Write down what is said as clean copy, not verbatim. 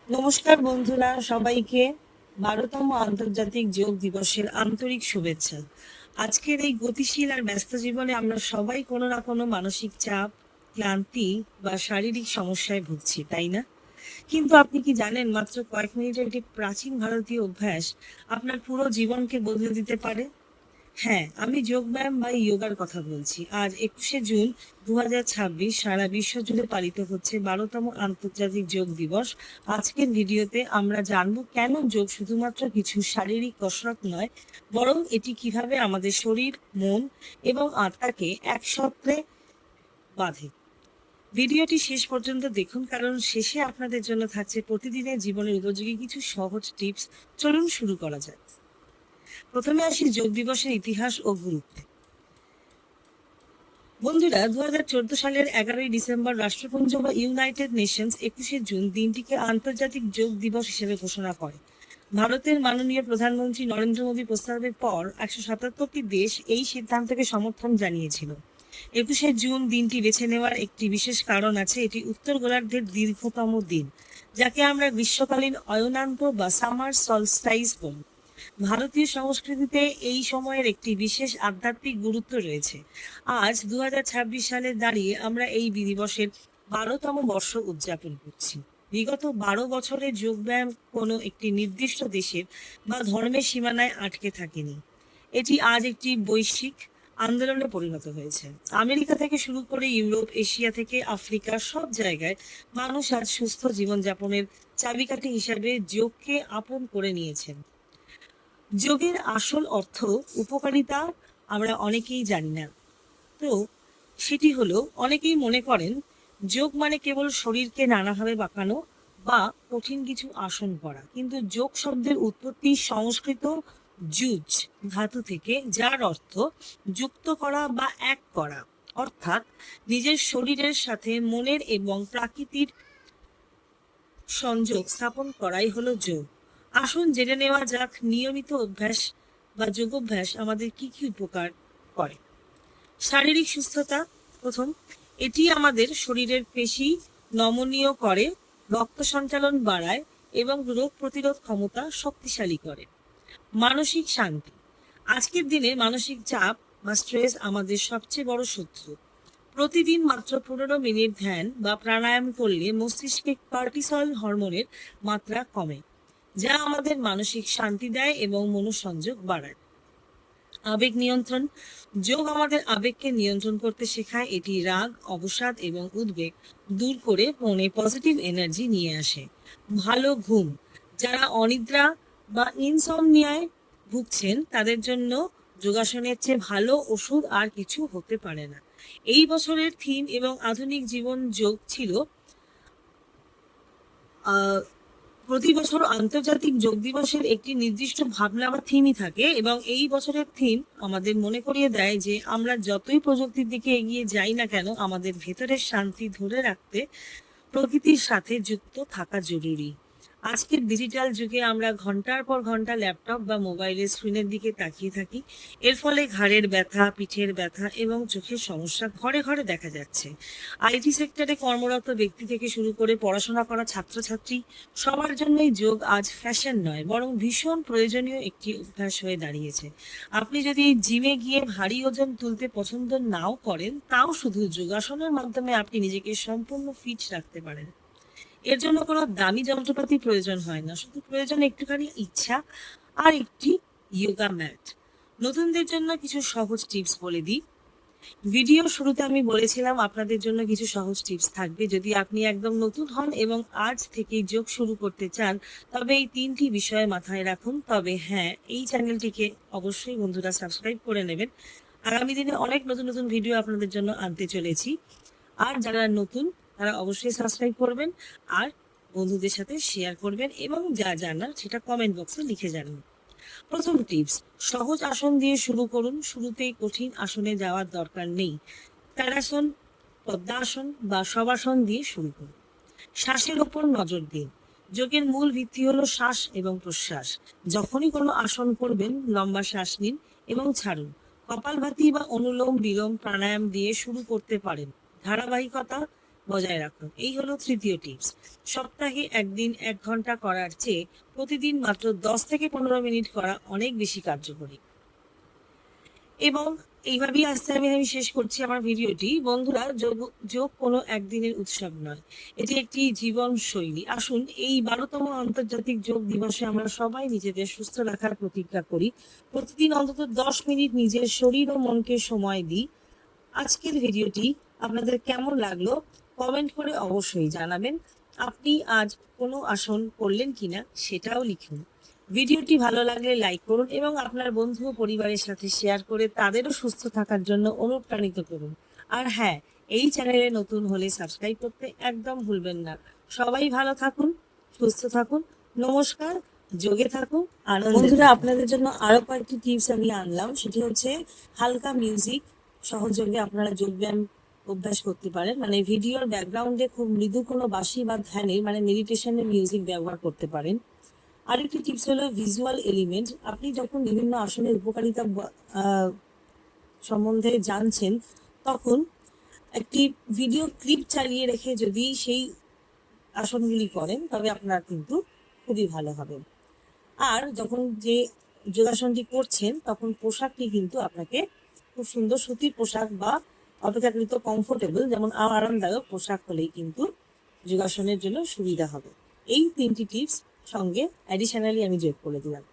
নমস্কার বন্ধুরা, সবাইকে 12তম আন্তর্জাতিক যোগ দিবসের আন্তরিক শুভেচ্ছা। আজকের এই গতিশীল আর ব্যস্ত জীবনে আমরা সবাই কোনো না কোনো মানসিক চাপ, ক্লান্তি বা শারীরিক সমস্যায় ভুগছি, তাই না? কিন্তু আপনি কি জানেন, মাত্র কয়েক মিনিটের একটি প্রাচীন ভারতীয় অভ্যাস আপনার পুরো জীবনকে বদলে দিতে পারে? হ্যাঁ, আমি যোগব্যায়াম বা যোগার কথা বলছি। আজ 21শে জুন 2026 সারা বিশ্ব জুড়ে পালিত হচ্ছে 12তম আন্তর্জাতিক যোগ দিবস। আজকের ভিডিওতে আমরা জানবো কেন যোগ শুধুমাত্র কিছু শারীরিক কসরত নয়, বরং এটি কিভাবে আমাদের শরীর, মন এবং আত্মাকে একসাথে বাঁধে। ভিডিওটি শেষ পর্যন্ত দেখুন, কারণ শেষে আপনাদের জন্য থাকছে প্রতিদিনের জীবনের উপযোগী কিছু সহজ টিপস। চলুন শুরু করা যাক। প্রথমে আসি যোগ দিবসের ইতিহাস ও গুরুত্ব। বন্ধুরা, 2014 সালের 11ই ডিসেম্বর রাষ্ট্রপুঞ্জ বা ইউনাইটেড নেশনস 21শে জুন দিনটিকে আন্তর্জাতিক যোগ দিবস হিসেবে ঘোষণা করে। ভারতের মাননীয় প্রধানমন্ত্রী নরেন্দ্র মোদী প্রস্তাবের পর 177টি দেশ এই সিদ্ধান্তকে সমর্থন জানিয়েছিল। 21শে জুন দিনটি বেছে নেওয়ার একটি বিশেষ কারণ আছে। এটি উত্তর গোলার্ধের দীর্ঘতম দিন, যাকে আমরা গ্রীষ্মকালীন অয়নান্ত বা সামার সলস্টাইস বলি। ভারতীয় সংস্কৃতিতে এই সময়ের একটি বিশেষ আধ্যাত্মিক গুরুত্ব রয়েছে। আজ 2026 সালে দাঁড়িয়ে আমরা এই দিবসের 12তম বর্ষ উদযাপন করছি। বিগত 12 বছরে যোগব্যায়াম কোনো একটি নির্দিষ্ট দেশের বা ধর্মের সীমানায় আটকে থাকেনি। এটি আজ একটি বৈশ্বিক আন্দোলনে পরিণত হয়েছে। আমেরিকা থেকে শুরু করে ইউরোপ, এশিয়া থেকে আফ্রিকা, সব জায়গায় মানুষ আজ সুস্থ জীবনযাপনের চাবিকাঠি হিসাবে যোগকে আপন করে নিয়েছেন। যোগের আসল অর্থ, উপকারিতা আমরা অনেকেই জানি না। তো সেটি হলো, অনেকেই মনে করেন যোগ মানে কেবল শরীরকে নানাভাবে বাঁকানো বা কঠিন কিছু আসন করা। কিন্তু যোগ শব্দের উৎপত্তি সংস্কৃত যুজ ধাতু থেকে, যার অর্থ যুক্ত করা বা এক করা, অর্থাৎ নিজের শরীরের সাথে মনের এবং প্রাকৃতির সংযোগ স্থাপন করাই হলো যোগ। আসুন জেনে নেওয়া যাক নিয়মিত অভ্যাস বা যোগাভ্যাস আমাদের কি কি উপকার করে। শারীরিক সুস্থতা। প্রথম, এটি আমাদের শরীরের পেশি নমনীয় করে, রক্ত সঞ্চালন বাড়ায় এবং রোগ প্রতিরোধ ক্ষমতা শক্তিশালী করে। মানসিক শান্তি। আজকের দিনে মানসিক চাপ বা স্ট্রেস আমাদের সবচেয়ে বড় শত্রু। প্রতিদিন মাত্র 15 মিনিট ধ্যান বা প্রাণায়াম করলে মস্তিষ্কে কর্টিসল হরমোনের মাত্রা কমে, যা আমাদের মানসিক শান্তি দেয় এবং মনোসংযোগ বাড়ায়। আবেগ নিয়ন্ত্রণ। যোগ আমাদের আবেগকে নিয়ন্ত্রণ করতে শেখায়। এটি রাগ, অবসাদ এবং উদ্বেগ দূর করে মনে পজিটিভ এনার্জি নিয়ে আসে। ভালো ঘুম। যারা অনিদ্রা বা ইনসমনিয়ায় ভুগছেন, তাদের জন্য যোগাসনের চেয়ে ভালো ওষুধ আর কিছু হতে পারে না। এই বছরের থিম এবং আধুনিক জীবন যোগ ছিল। প্রতি বছর আন্তর্জাতিক যোগ দিবসের একটি নির্দিষ্ট ভাবনা বা থিমই থাকে, এবং এই বছরের থিম আমাদের মনে করিয়ে দেয় যে আমরা যতই প্রযুক্তির দিকে এগিয়ে যাই না কেন, আমাদের ভেতরের শান্তি ধরে রাখতে প্রকৃতির সাথে যুক্ত থাকা জরুরি। আজকের ডিজিটাল যুগে আমরা ঘন্টার পর ঘন্টা ল্যাপটপ বা মোবাইলের স্ক্রিনের দিকে তাকিয়ে থাকি। এর ফলে ঘাড়ের ব্যথা, পিঠের ব্যথা এবং চোখের সমস্যা ঘরে ঘরে দেখা যাচ্ছে। আইটি সেক্টরে কর্মরত ব্যক্তি থেকে শুরু করে পড়াশোনা করা ছাত্রছাত্রী, সবার জন্যই যোগ আজ ফ্যাশন নয়, বরং ভীষণ প্রয়োজনীয় একটি অভ্যাস হয়ে দাঁড়িয়েছে। আপনি যদি জিমে গিয়ে ভারী ওজন তুলতে পছন্দ নাও করেন, তাও শুধু যোগাসনের মাধ্যমে আপনি নিজেকে সম্পূর্ণ ফিট রাখতে পারেন। এর জন্য কোনো দামি যন্ত্রপাতি প্রয়োজন হয় না, শুধু প্রয়োজন একটুখানি ইচ্ছা আর একটি যোগা ম্যাট। নতুনদের জন্য কিছু সহজ টিপস বলে দিই। ভিডিও শুরুতে আমি বলেছিলাম আপনাদের জন্য কিছু সহজ টিপস থাকবে। যদি আপনি একদম নতুন হন এবং আজ থেকেই যোগ শুরু করতে চান, তবে এই 3টি বিষয় মাথায় রাখুন। তবে হ্যাঁ, এই চ্যানেলটিকে অবশ্যই বন্ধুরা সাবস্ক্রাইব করে নেবেন। আগামী দিনে অনেক নতুন নতুন ভিডিও আপনাদের জন্য আনতে চলেছি। আর যারা নতুন, তারা অবশ্যই সাবস্ক্রাইব করবেন আর বন্ধুদের সাথে শেয়ার করবেন, এবং যা জানার সেটা কমেন্ট বক্সে লিখে জানান। প্রথম টিপস, সহজ আসন দিয়ে শুরু করুন। শুরুতেই কঠিন আসনে যাওয়ার দরকার নেই। তাড়াসন, পদ্মাসন বা শবাসন দিয়ে শুরু করুন। শ্বাসের ওপর নজর দিন। যোগের মূল ভিত্তি হলো শ্বাস এবং প্রশ্বাস। যখনই কোনো আসন করবেন, লম্বা শ্বাস নিন এবং ছাড়ুন। কপালভাতি বা অনুলোম বিলোম প্রাণায়াম দিয়ে শুরু করতে পারেন। ধারাবাহিকতা, বজায় রাখুন। এই হলো তৃতীয় টিপস। সপ্তাহে একদিন 1 ঘন্টা করার চেয়ে প্রতিদিন মাত্র 10 থেকে 15 মিনিট করা অনেক বেশি কার্যকরী। এবং এইভাবেই আস্তে আমি শেষ করছি আমার ভিডিওটি। বন্ধুরা, যোগ কোনো একদিনের উৎসব নয়, এটি একটি জীবন শৈলী। আসুন এই 12তম আন্তর্জাতিক যোগ দিবসে আমরা সবাই নিজেদের সুস্থ রাখার প্রতিজ্ঞা করি। প্রতিদিন অন্তত 10 মিনিট নিজের শরীর ও মনকে সময় দিই। আজকের ভিডিওটি আপনাদের কেমন লাগলো কমেন্ট করে অবশ্যই জানাবেন। আপনি আজ কোনো আসন করলেন কিনা সেটাও লিখুন। ভিডিওটি ভালো লাগলে লাইক করুন এবং আপনার বন্ধু ও পরিবারের সাথে শেয়ার করে তাদেরও সুস্থ থাকার জন্য অনুপ্রাণিত করুন। আর হ্যাঁ, এই চ্যানেলে নতুন হলে সাবস্ক্রাইব করতে একদম ভুলবেন না। সবাই ভালো থাকুন, সুস্থ থাকুন। নমস্কার। যোগে থাকুন, আনন্দ। বন্ধুরা, আপনাদের জন্য আরো কয়েকটি টিপস আমি আনলাম। সেটি হচ্ছে হালকা মিউজিক সহযোগে আপনারা যোগব্যায়াম অভ্যাস করতে পারেন। মানে ভিডিওর ব্যাকগ্রাউন্ডে খুব মৃদু কোনো বাঁশি বা ধ্যানের মানে মেডিটেশনের মিউজিক ব্যবহার করতে পারেন। আরেকটি টিপস হলো ভিজুয়াল এলিমেন্ট। আপনি যখন বিভিন্ন আসনের উপকারিতা সম্বন্ধে জানছেন, তখন একটি ভিডিও ক্লিপ চালিয়ে রেখে যদি সেই আসনগুলি করেন তবে আপনার কিন্তু খুবই ভালো হবে। আর যখন যে যোগাসনটি করছেন তখন পোশাকটি কিন্তু আপনাকে খুব সুন্দর সুতির পোশাক বা অপেক্ষাকৃত কমফোর্টেবল, যেমন আরামদায়ক পোশাক হলেই কিন্তু যোগাসনের জন্য সুবিধা হবে। এই 3টি টিপস সঙ্গে অ্যাডিশনালি আমি যোগ করে দিলাম।